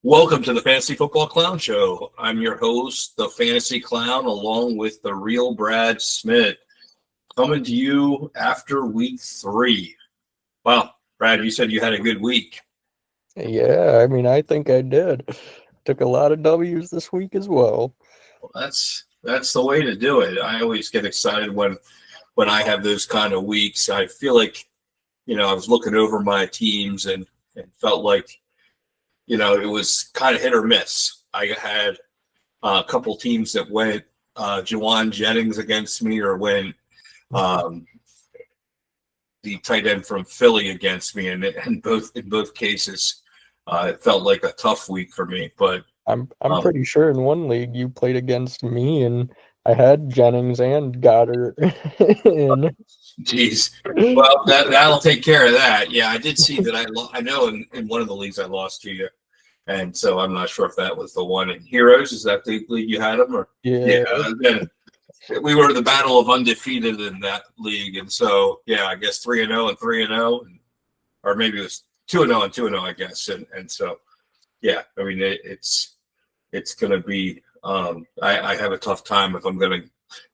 Welcome to the Fantasy Football Clown Show. I'm your host, the Fantasy Clown, along with the real Brad Smith, coming to you after week 3. Wow, Brad, you said you had a good week. Yeah, I think I did. Took a lot of W's this week as well. Well, that's the way to do it. I always get excited when I have those kind of weeks. I feel like, I was looking over my teams and felt like, it was kind of hit or miss. I had a couple teams that went Jawan Jennings against me, or went um, the tight end from Philly against me, and in both cases, it felt like a tough week for me. But I'm pretty sure in one league you played against me and I had Jennings and Goddard in. geez, well that'll take care of that. Yeah, I did see that. I know in one of the leagues I lost to you, and so I'm not sure if that was the one in Heroes. Is that the league you had them? Or Yeah. then we were the battle of undefeated in that league, and so I guess 3-0 and 3-0, or maybe it was 2-0 and 2-0, I guess, and so I mean it's going to be. I have a tough time if I'm going to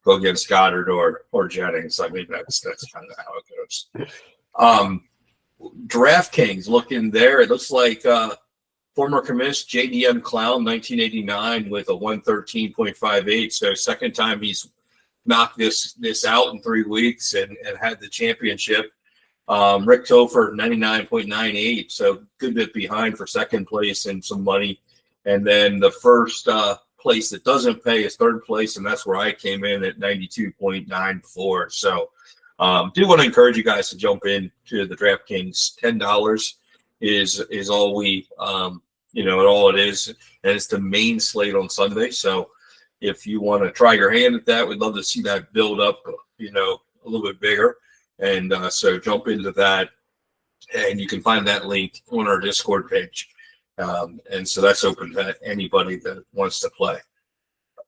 go against Goddard or Jennings. I mean that's kind of how it goes. DraftKings, looking there, it looks like former commit JDM Clown 1989 with a 113.58. So second time he's knocked this out in 3 weeks and had the championship. Rick Topher 99.98, so good bit behind for second place and some money. And then the first place that doesn't pay is third place, and that's where I came in at 92.94. So do want to encourage you guys to jump in to the DraftKings. $10 is all we all it is, and it's the main slate on Sunday. So if you want to try your hand at that, we'd love to see that build up, a little bit bigger. And so jump into that, and you can find that link on our Discord page. And so that's open to anybody that wants to play.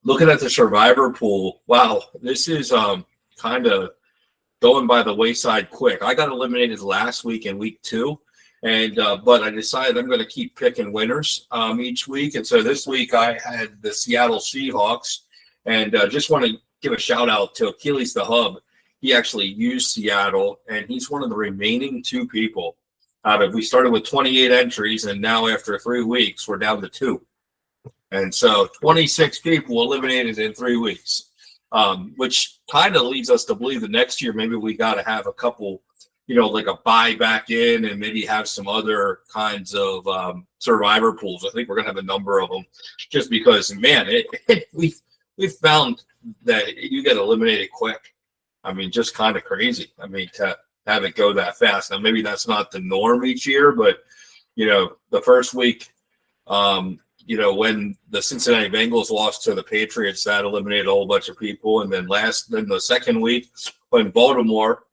Looking at the survivor pool, wow, this is kind of going by the wayside quick. I got eliminated last week in week 2, and but I decided I'm going to keep picking winners each week. And so this week I had the Seattle Seahawks, and just want to give a shout out to Achilles the Hub. He actually used Seattle, and he's one of the remaining 2 people out of. We started with 28 entries, and now after 3 weeks, we're down to 2. And so 26 people eliminated in 3 weeks, which kind of leads us to believe that next year maybe we got to have a couple, like a buy back in, and maybe have some other kinds of survivor pools. I think we're going to have a number of them, just because, man, we've found that you get eliminated quick. I mean, just kind of crazy. I mean, to have it go that fast. Now, maybe that's not the norm each year, but, the first week, when the Cincinnati Bengals lost to the Patriots, that eliminated a whole bunch of people. And then the second week, when Baltimore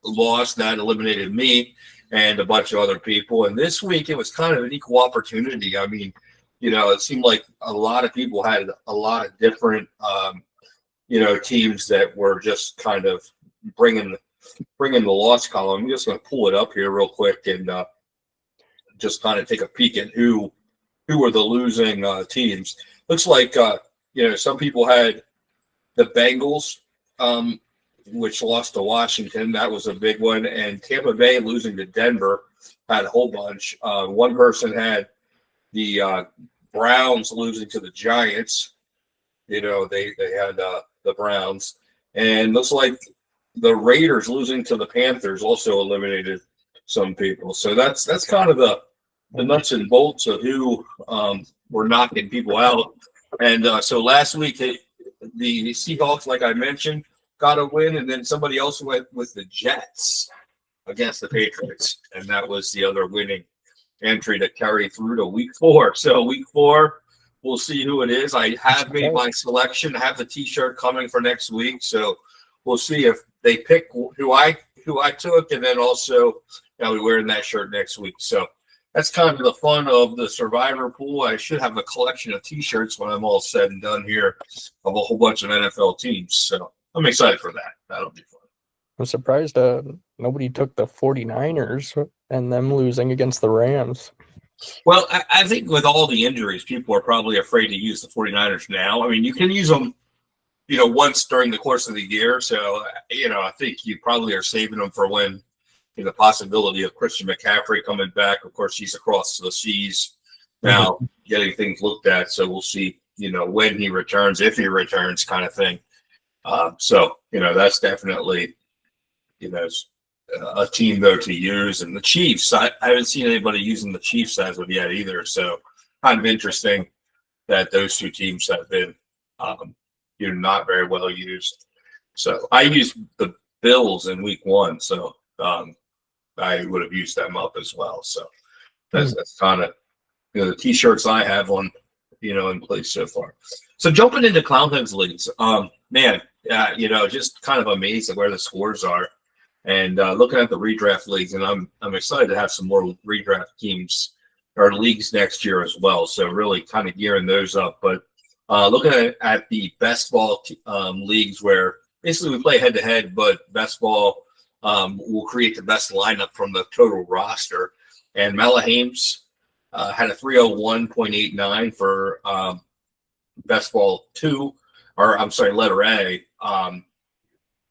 lost, that eliminated me and a bunch of other people. And this week, it was kind of an equal opportunity. I mean, it seemed like a lot of people had a lot of different teams that were just kind of bringing the loss column. I'm just going to pull it up here real quick and just kind of take a peek at who were the losing teams. Looks like some people had the Bengals, which lost to Washington. That was a big one, and Tampa Bay losing to Denver had a whole bunch. One person had the Browns losing to the Giants. They had the Browns, and looks like the Raiders losing to the Panthers also eliminated some people. So that's kind of the nuts and bolts of who were knocking people out. And so last week the Seahawks, like I mentioned, got a win, and then somebody else went with the Jets against the Patriots, and that was the other winning entry that carried through to week 4. So week 4, we'll see who it is. I have made my selection. I have the T-shirt coming for next week, so we'll see if they pick who I took, and then also we're wearing that shirt next week. So that's kind of the fun of the survivor pool. I should have a collection of T-shirts when I'm all said and done here of a whole bunch of NFL teams. So I'm excited for that. That'll be fun. I'm surprised nobody took the 49ers and them losing against the Rams. Well, I think with all the injuries, people are probably afraid to use the 49ers now. I mean, you can use them, once during the course of the year. So, I think you probably are saving them for when the possibility of Christian McCaffrey coming back. Of course, he's across the seas now getting things looked at. So we'll see, when he returns, if he returns, kind of thing. That's definitely, a team though to use. And the Chiefs, I haven't seen anybody using the Chiefs as of yet either. So kind of interesting that those two teams have been, not very well used. So I used the Bills in week 1. So I would have used them up as well. So that's kind of, the T-shirts I have on, in place so far. So jumping into Clownheads leagues, man, just kind of amazed at where the scores are, and looking at the redraft leagues, and I'm excited to have some more redraft teams or leagues next year as well. So really kind of gearing those up. But looking at the best ball leagues, where basically we play head to head, but best ball will create the best lineup from the total roster. And Malahames had a 301.89 for best ball 2, or I'm sorry, letter A,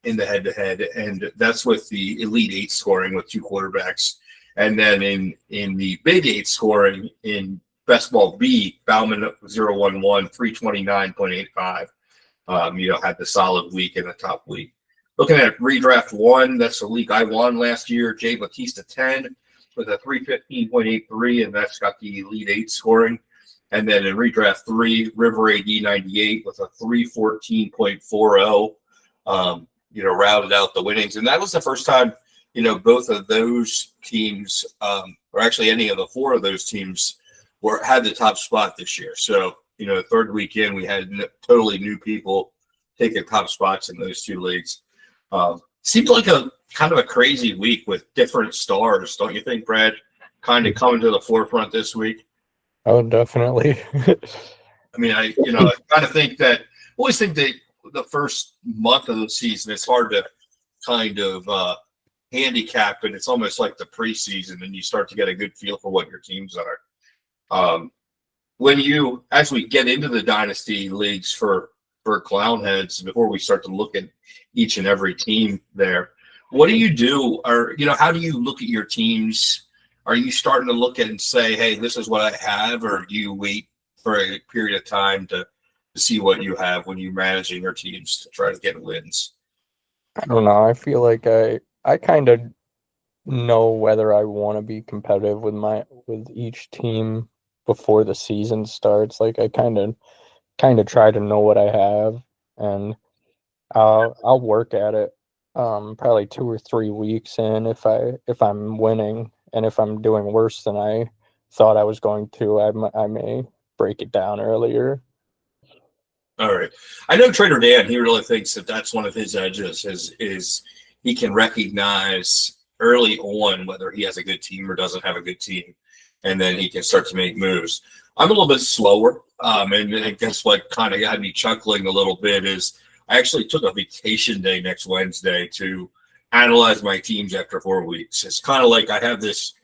in the head to head. And that's with the Elite 8 scoring with 2 quarterbacks. And then in the Big 8 scoring in best ball B, Bauman 011, 329.85. Had the solid week in the top week. Looking at redraft 1, that's the league I won last year. Jay Batista 10 with a 315.83, and that's got the Elite 8 scoring. And then in redraft 3, River AD 98 with a 314.40, routed out the winnings. And that was the first time, both of those teams, or actually any of the 4 of those teams, had the top spot this year. So, third weekend, we had totally new people taking top spots in those 2 leagues. Seemed like a kind of a crazy week with different stars, don't you think, Brad? Kind of coming to the forefront this week. Oh, definitely. I mean, I kind of think that always think that the first month of the season it's hard to kind of handicap, and it's almost like the preseason, and you start to get a good feel for what your teams are. As we get into the dynasty leagues for Clownheads, before we start to look at each and every team there, what do you do? Or, how do you look at your teams? Are you starting to look at and say, hey, this is what I have? Or do you wait for a period of time to see what you have when you're managing your teams to try to get wins? I don't know. I feel like I kind of know whether I want to be competitive with each team before the season starts. Like I kind of try to know what I have, and I'll work at it probably 2 or 3 weeks in if I'm winning, and if I'm doing worse than I thought I was going to, I may break it down earlier. All right. I know Trader Dan, he really thinks that that's one of his edges is he can recognize early on whether he has a good team or doesn't have a good team, and then he can start to make moves. I'm a little bit slower, and I guess what kind of got me chuckling a little bit is I actually took a vacation day next Wednesday to analyze my teams after 4 weeks. It's kind of like I have this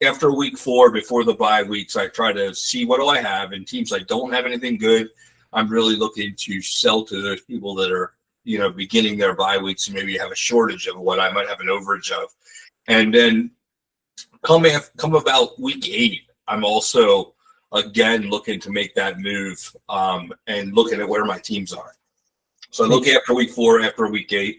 after week 4, before the bye weeks, I try to see what do I have, and teams I don't have anything good, I'm really looking to sell to those people that are, beginning their bye weeks and maybe have a shortage of what I might have an overage of. And then come about week 8, I'm also again looking to make that move and looking at where my teams are. So I look after week 4, after week 8,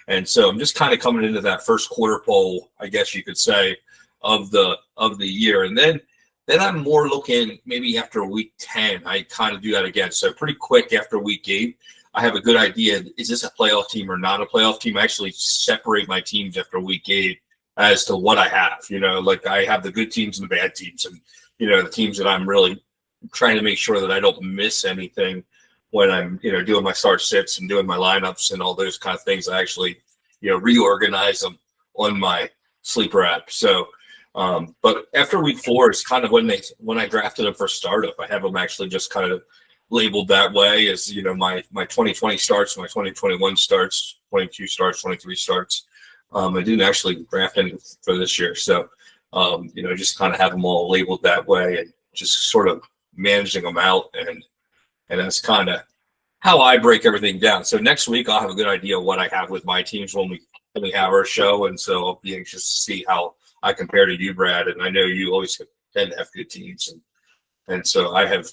and so I'm just kind of coming into that first quarter poll, I guess you could say, of the year, and then I'm more looking maybe after week 10. I kind of do that again. So pretty quick after week 8, I have a good idea. Is this a playoff team or not a playoff team? I actually separate my teams after week 8 as to what I have. Like I have the good teams and the bad teams, and the teams that I'm really trying to make sure that I don't miss anything when I'm, doing my start sits and doing my lineups and all those kind of things. I actually, reorganize them on my sleeper app. So, but after week 4 is kind of when I drafted them for startup. I have them actually just kind of labeled that way as, my 2020 starts, my 2021 starts, 22 starts, 23 starts. I didn't actually draft any for this year. So Just kind of have them all labeled that way and just sort of managing them out. And that's kind of how I break everything down. So next week I'll have a good idea of what I have with my teams when we have our show. And so I'll be anxious to see how I compare to you, Brad. And I know you always tend to have good teams. And so I have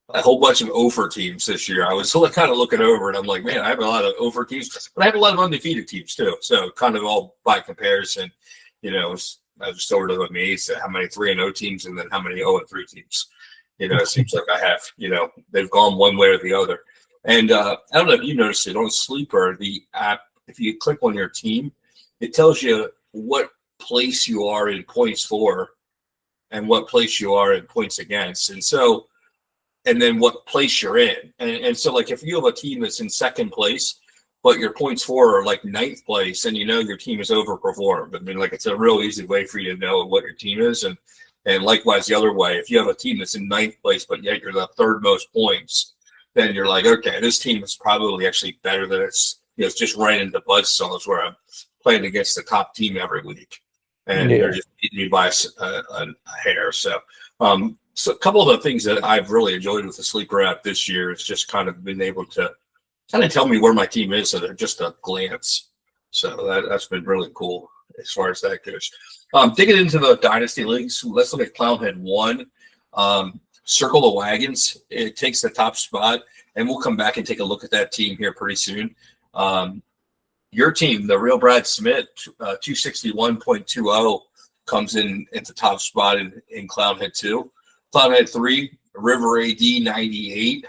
a whole bunch of over teams this year. I was kind of looking over and I'm like, man, I have a lot of over teams, but I have a lot of undefeated teams too. So kind of all by comparison, I was sort of amazed at how many 3-0 teams and then how many 0-3 teams. It seems like I have, they've gone one way or the other. And I don't know if you noticed it on Sleeper, the app, if you click on your team, it tells you what place you are in points for and what place you are in points against. And then what place you're in. And so like if you have a team that's in second place, but your points for are like ninth place, and your team is overperformed. I mean, like it's a real easy way for you to know what your team is. And likewise the other way, if you have a team that's in ninth place, but yet you're the third most points, then you're like, okay, this team is probably actually better than it's just right into buzzsaws where I'm playing against the top team every week. And they're just beating me by a hair. So a couple of the things that I've really enjoyed with the Sleeper app this year is just kind of been able to kind of tell me where my team is at just a glance. So that's been really cool as far as that goes. Digging into the Dynasty Leagues, let's look at Clownhead 1. Circle the Wagons. It takes the top spot, and we'll come back and take a look at that team here pretty soon. Your team, the Real Brad Smith, 261.20, comes in at the top spot in Clownhead 2. Clownhead 3, River AD 98.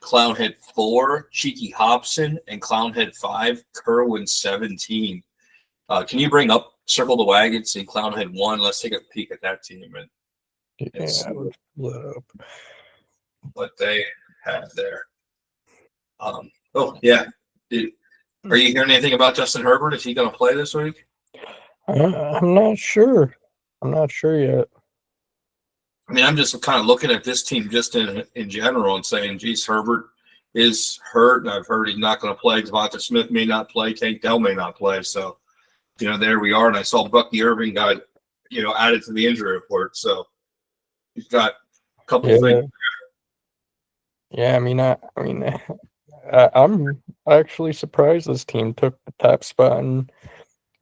Clownhead 4, Cheeky Hobson, and Clownhead 5, Kerwin 17. Can you bring up Circle the Wagons in Clownhead 1? Let's take a peek at that team and see what they have there. Are you hearing anything about Justin Herbert? Is he going to play this week? I'm not sure. I'm not sure yet. I mean, I'm just kind of looking at this team just in general and saying, geez, Herbert is hurt. And I've heard he's not going to play. Devonta Smith may not play. Tank Dell may not play. So, there we are. And I saw Bucky Irving got, added to the injury report. So he's got a couple of things. Yeah, I'm actually surprised this team took the top spot in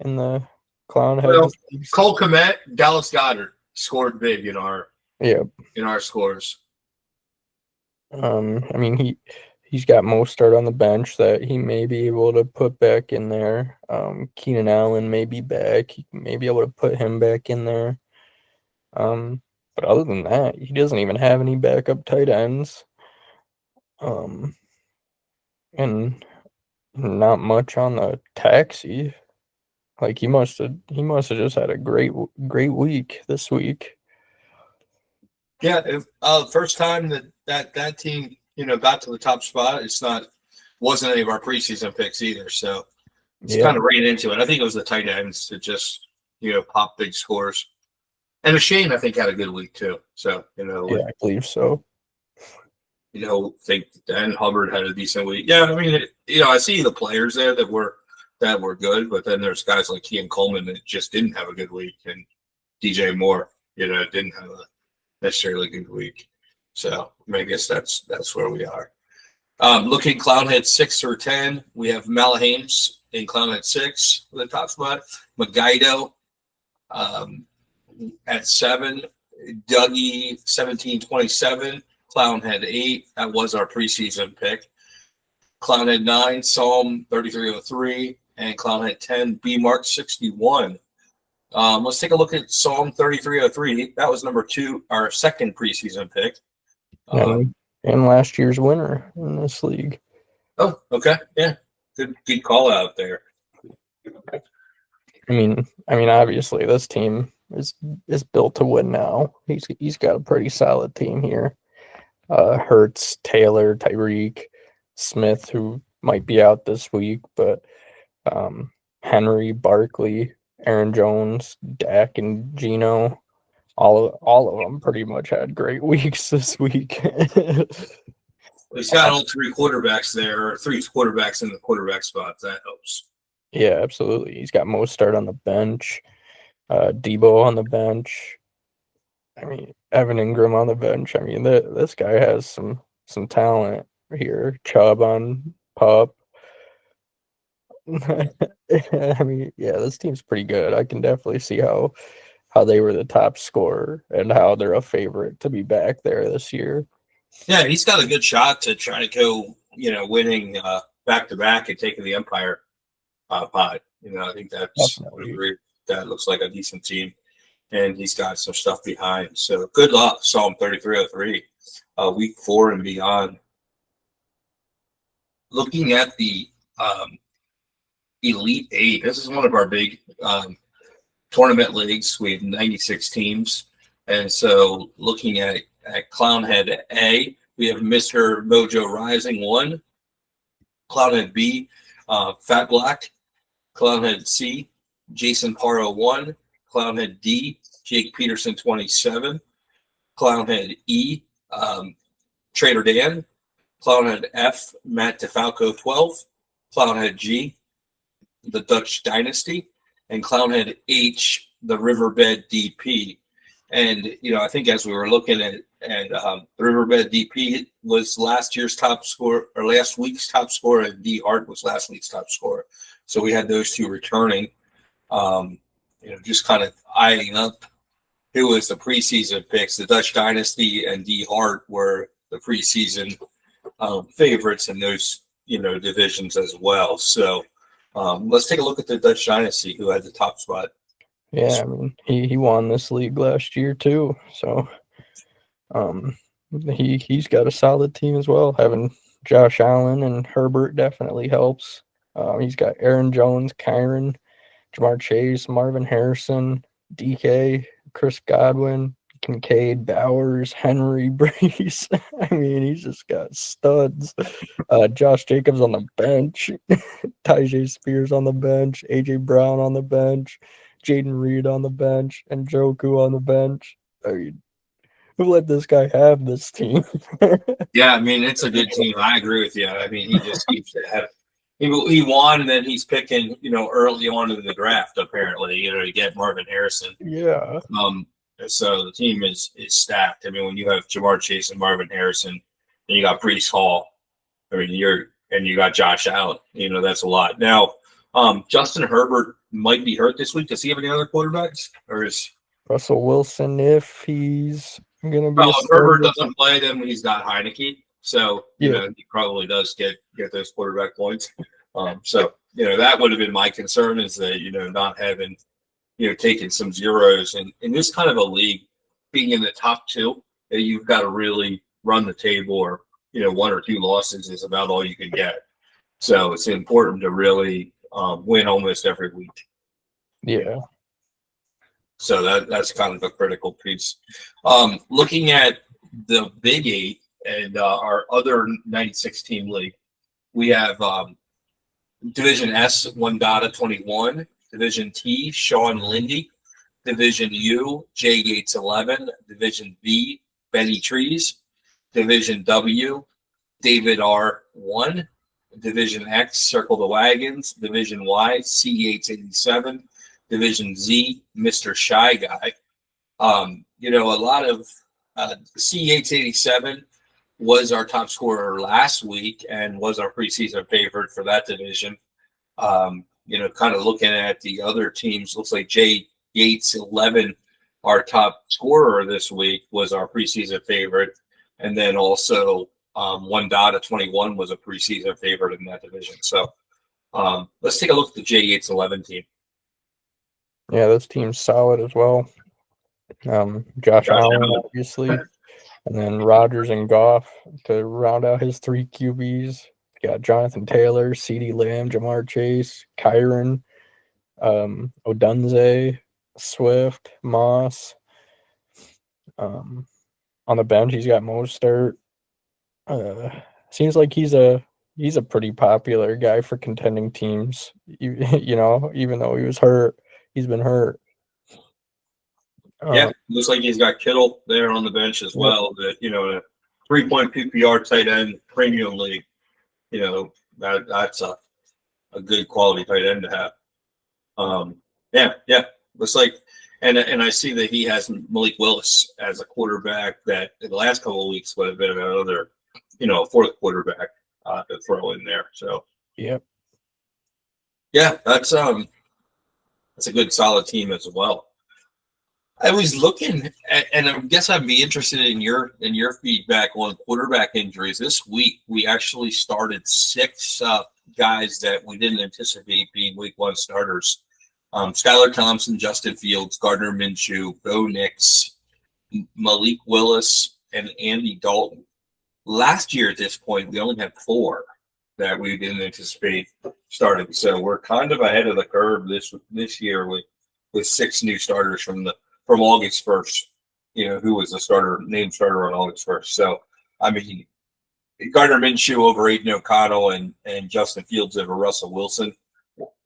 the Clownhead. Well, Cole Kmet, Dallas Goedert scored big in our scores. He's got Mostert on the bench that he may be able to put back in there. Keenan Allen may be back. He may be able to put him back in there. But other than that, he doesn't even have any backup tight ends. And not much on the taxi. Like he must have just had a great week this week. Yeah, first time that team got to the top spot. Wasn't any of our preseason picks either, so it's kind of ran into it. I think it was the tight ends that just pop big scores. And Shane, I think, had a good week too. So I believe so. Think Dan Hubbard had a decent week. Yeah, I mean, I see the players there that were good, but then there's guys like Kean Coleman that just didn't have a good week, and DJ Moore, didn't have a necessarily good week. So I guess that's where we are. Looking Clownhead 6 through 10, we have Malahames in Clownhead 6 for the top spot. Magaido at 7, Dougie 1727. Clownhead 8, that was our preseason pick. Clownhead 9, Psalm 3303, and Clownhead 10, B Mark 61. Let's take a look at Psalm 3303. That was number 2, our second preseason pick. And last year's winner in this league. Oh, okay. Yeah. Good call out there. I mean, obviously this team is built to win now. He's got a pretty solid team here. Hurts, Taylor, Tyreek, Smith, who might be out this week, but Henry, Barkley, Aaron Jones, Dak, and Geno, all of them pretty much had great weeks this week. He's got all 3 quarterbacks there, or 3 quarterbacks in the quarterback spot. That helps. Yeah, absolutely. He's got Mostert on the bench. Debo on the bench. I mean, Evan Ingram on the bench. I mean, this guy has some talent here. Chubb on pup. I mean, yeah, this team's pretty good. I can definitely see how they were the top scorer and how they're a favorite to be back there this year. Yeah, he's got a good shot to try to go, winning back to back and taking the Empire pot. I think Definitely. that looks like a decent team, and he's got some stuff behind. So good luck, Psalm 3303, week 4 and beyond. Looking at the Elite Eight, this is one of our big tournament leagues. We have 96 teams, and so looking at Clownhead A, we have Mr. Mojo Rising 1, Clownhead B, Fat Black, Clownhead C, Jason Paro 1, Clownhead D, Jake Peterson 27, Clownhead E, Trader Dan, Clownhead F, Matt DeFalco 12, Clownhead G, the Dutch Dynasty, and Clownhead H, the Riverbed DP. And I think as we were looking at the Riverbed DP was last year's top score, or last week's top score, and D Hart was last week's top scorer. So we had those two returning. Just kind of eyeing up who was the preseason picks. The Dutch Dynasty and D Hart were the preseason favorites in those divisions as well. So let's take a look at the Dutch Dynasty, who had the top spot. Yeah, I mean, he won this league last year too, so he's got a solid team as well. Having Josh Allen and Herbert definitely helps. He's got Aaron Jones, Kyron, Jamar Chase, Marvin Harrison, DK, Chris Godwin, Kincaid, Bowers, Henry, Brees. I mean, he's just got studs. Josh Jacobs on the bench, Tyjae Spears on the bench, AJ Brown on the bench, Jaden Reed on the bench, and Joku on the bench. I mean, who let this guy have this team? Yeah, I mean, it's a good team. I agree with you. I mean, he just keeps it ahead. He won, and then he's picking, early on in the draft, apparently, to get Marvin Harrison. Yeah. So the team is stacked. I mean, when you have Jamar Chase and Marvin Harrison, and you got Brees Hall, I mean, you got Josh Allen. That's a lot. Now, Justin Herbert might be hurt this week. Does he have any other quarterbacks, or is Russell Wilson, if he's gonna be? Well, if Herbert doesn't play, then he's got Heineke. So he probably does get those quarterback points. So that would have been my concern, is that not having taking some zeros, and in this kind of a league, being in the top two, you've got to really run the table, or 1 or 2 losses is about all you can get. So it's important to really win almost every week. Yeah. So that's kind of a critical piece. Looking at the Big Eight and our other 96 team league, we have Division S, 1.21, Division T, Sean Lindy, Division U, Jay Yates 11, Division B, Benny Trees, Division W, David R 1, Division X, Circle the Wagons, Division Y, C Yates 87, Division Z, Mr. Shy Guy. A lot of C Yates 87 was our top scorer last week and was our preseason favorite for that division. Kind of looking at the other teams, looks like Jay Yates 11, our top scorer this week, was our preseason favorite. And then also 1.21 was a preseason favorite in that division. So let's take a look at the Jay Yates 11 team. Yeah, this team's solid as well. Josh Allen, obviously, and then Rodgers and Goff to round out his 3 QBs. Got Jonathan Taylor, CeeDee Lamb, Jamar Chase, Kyron, Odunze, Swift, Moss. On the bench, he's got Mostert. Seems like he's a pretty popular guy for contending teams. Even though he was hurt, he's been hurt. Yeah, looks like he's got Kittle there on the bench as well. That a 3-point PPR tight end premium league. That's a good quality tight end to have. Looks like And I see that he has Malik Willis as a quarterback that in the last couple of weeks would have been another, fourth quarterback to throw in there. So Yep. yeah, that's a good solid team as well. I was looking at, and I guess I'd be interested in your feedback on quarterback injuries. This week we actually started 6 guys that we didn't anticipate being week 1 starters. Skylar Thompson, Justin Fields, Gardner Minshew, Bo Nix, Malik Willis, and Andy Dalton. Last year at this point, we only had 4 that we didn't anticipate starting. So we're kind of ahead of the curve this year with 6 new starters from August 1st. Who was the named starter on August 1st. So I mean, Gardner Minshew over Aiden O'Connell and Justin Fields over Russell Wilson.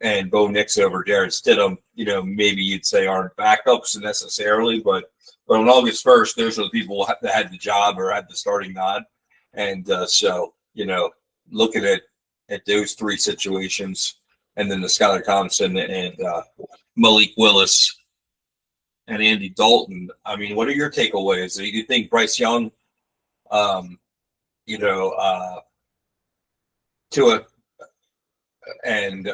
And Bo Nix over Jared Stidham, maybe you'd say aren't backups necessarily, but on August 1st, those are the people that had the job or had the starting nod. And so, looking at those 3 situations, and then the Skylar Thompson and Malik Willis and Andy Dalton, I mean, what are your takeaways? Do you think Bryce Young, Tua and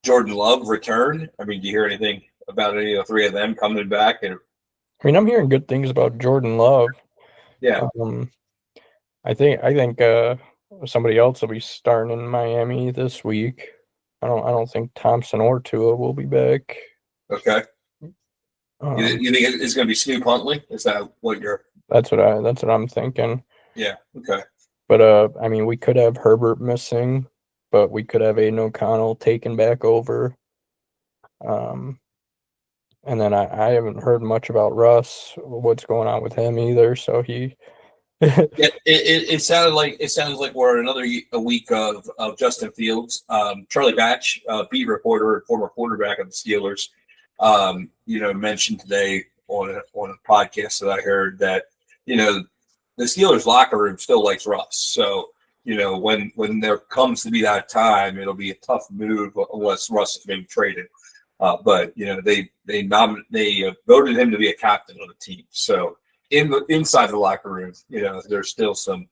Jordan Love return? I mean, do you hear anything about any of the 3 of them coming back? And I mean, I'm hearing good things about Jordan Love. Yeah. I think somebody else will be starting in Miami this week. I don't think Thompson or Tua will be back. Okay. You think it's going to be Snoop Huntley? Is that what you're? That's what I'm thinking. Yeah. Okay. But I mean, we could have Herbert missing, but we could have Aiden O'Connell taken back over. And then I haven't heard much about Russ, what's going on with him either. So he. Yeah, it sounded like we're another week of Justin Fields. Charlie Batch, beat reporter and former quarterback of the Steelers, mentioned today on a podcast that I heard that the Steelers locker room still likes Russ. So when there comes to be that time, it'll be a tough move unless Russ is maybe traded. But they voted him to be a captain of the team. So inside the locker room, there's still some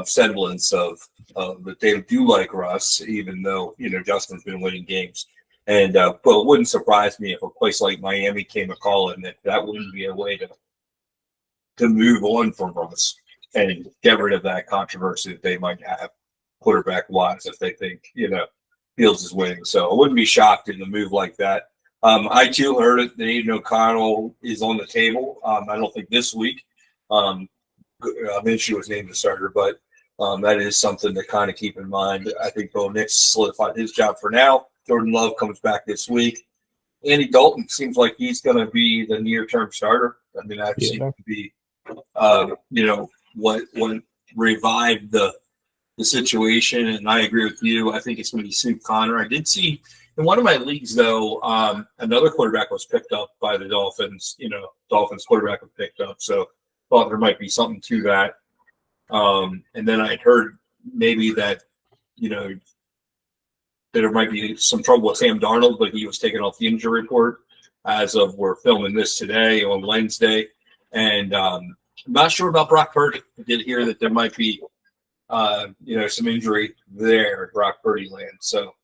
semblance of that they do like Russ, even though Justin's been winning games. And but it wouldn't surprise me if a place like Miami came a call and that wouldn't be a way to move on from Russ and get rid of that controversy that they might have quarterback wise if they think Fields is winning. So I wouldn't be shocked in a move like that. I too heard it that Aiden O'Connell is on the table. I don't think this week. Minshew was named the starter, but that is something to kind of keep in mind. I think Bo Nix solidified his job for now. Jordan Love comes back this week. Andy Dalton seems like he's going to be the near-term starter. I mean, that seems to be, what revived the situation. And I agree with you. I think it's going to be Snoop Connor. I did see in one of my leagues, though, another quarterback was picked up by the Dolphins. Dolphins quarterback was picked up. So thought there might be something to that. And then I'd heard maybe that, there might be some trouble with Sam Darnold, but he was taken off the injury report as of we're filming this today on Wednesday. And I'm not sure about Brock Purdy. I did hear that there might be, some injury there at Brock Purdy land. So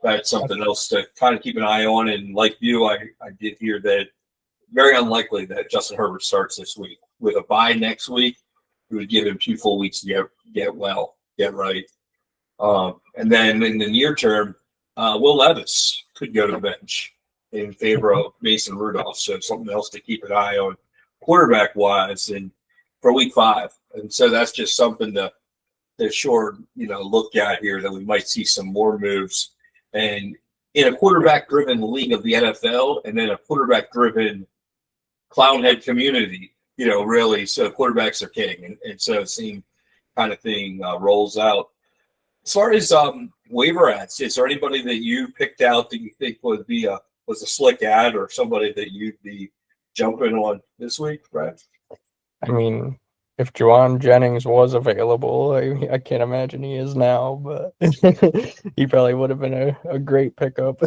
that's something else to kind of keep an eye on. And like you, I did hear that very unlikely that Justin Herbert starts this week. With a bye next week, it would give him 2 full weeks to get right. And then in the near term, Will Levis could go to the bench in favor of Mason Rudolph. So something else to keep an eye on quarterback-wise and for week 5. And so that's just something to look at here that we might see some more moves. And in a quarterback-driven league of the NFL and then a quarterback-driven clownhead community, really, so quarterbacks are king. And so the same kind of thing rolls out. As far as waiver ads, is there anybody that you picked out that you think was a slick ad or somebody that you'd be jumping on this week, Brad? I mean, if Juwan Jennings was available, I can't imagine he is now, but he probably would have been a great pickup.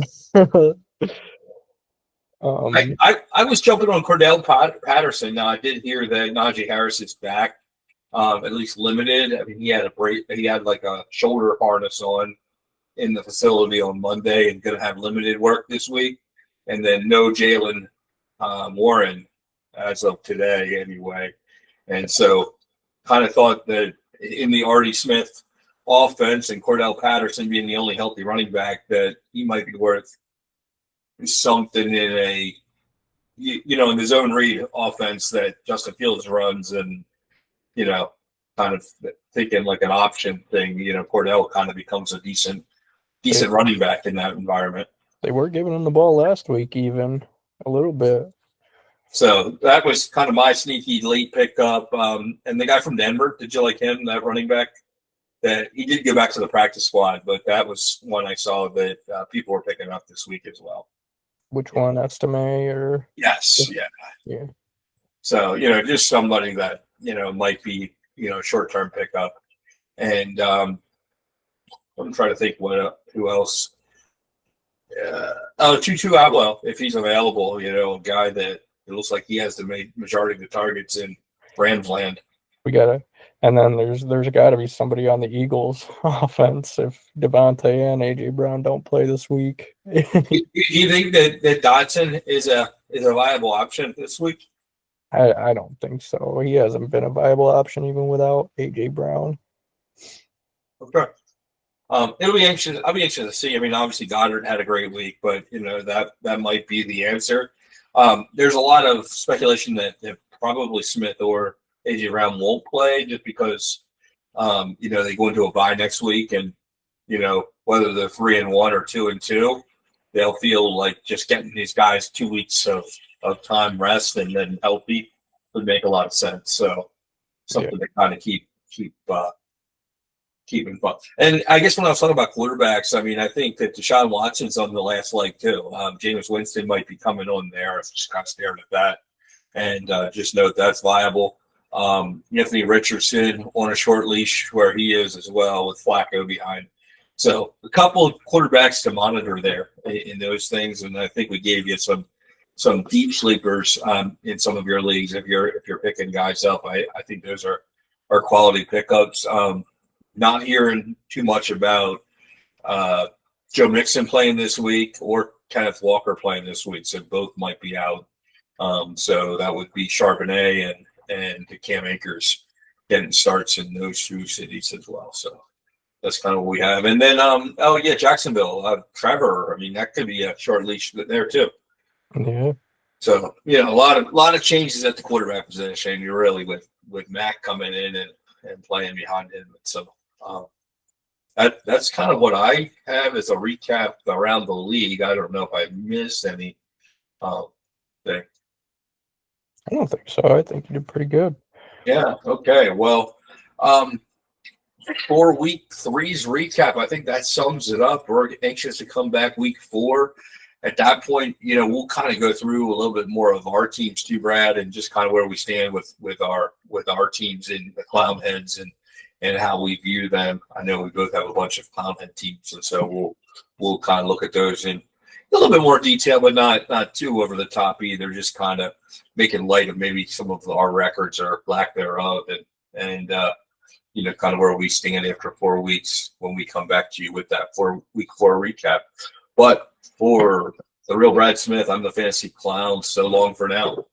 I was jumping on Cordell Patterson. Now I did hear that Najee Harris is back, at least limited. I mean, he had like a shoulder harness on in the facility on Monday and going to have limited work this week. And then no Jalen Warren as of today anyway. And so kind of thought that in the Artie Smith offense and Cordell Patterson being the only healthy running back that he might be worth something in a, in the zone read offense that Justin Fields runs and, kind of thinking like an option thing, Cordell kind of becomes a decent running back in that environment. They were giving him the ball last week, even a little bit. So that was kind of my sneaky late pickup. And the guy from Denver, did you like him, that running back? That he did go back to the practice squad, but that was one I saw that people were picking up this week as well. Which one, Estime or? Yes, yeah. So, just somebody that, might be, short-term pickup. And I'm trying to think who else. Tutu Atwell, if he's available, a guy that it looks like he has the majority of the targets in Rams land. We got to, and then there's got to be somebody on the Eagles offense if Devontae and AJ Brown don't play this week. Do you think that Dodson is a viable option this week? I don't think so. He hasn't been a viable option even without AJ Brown. Okay. I'll be anxious to see. I mean, obviously Goddard had a great week, but that might be the answer. There's a lot of speculation that probably Smith or AJ Brown won't play just because they go into a bye next week, and whether they're 3-1 or 2-2, they'll feel like just getting these guys 2 weeks of time rest and then healthy would make a lot of sense. So something to kind of keep in fun. And I guess when I was talking about quarterbacks, I mean, I think that Deshaun Watson's on the last leg too. Jameis Winston might be coming on there. I just kind of staring at that, and just note that's viable. Anthony Richardson on a short leash where he is as well with Flacco behind. So a couple of quarterbacks to monitor there in those things, and I think we gave you some deep sleepers in some of your leagues if you're picking guys up. I think those are quality pickups. Not hearing too much about Joe Mixon playing this week or Kenneth Walker playing this week, so both might be out. So that would be Charbonnet and Cam Akers getting starts in those two cities as well. So that's kind of what we have. And then, Jacksonville, Trevor. I mean, that could be a short leash there too. Yeah. So a lot of changes at the quarterback position. You're really with Mac coming in and playing behind him. So that's kind of what I have as a recap around the league. I don't know if I missed any thing. I don't think so. I think you did pretty good. Yeah. Okay. Well, for week 3's recap, I think that sums it up. We're anxious to come back week 4. At that point, we'll kind of go through a little bit more of our teams too, Brad, and just kind of where we stand with our teams in the clown heads and how we view them. I know we both have a bunch of clown head teams, and so we'll kind of look at those in a little bit more detail, but not too over the top either. Just kind of making light of maybe some of our records or lack thereof, and kind of where we stand after 4 weeks when we come back to you with that week 4 recap. But for the real Brad Smith, I'm the fantasy clown. So long for now.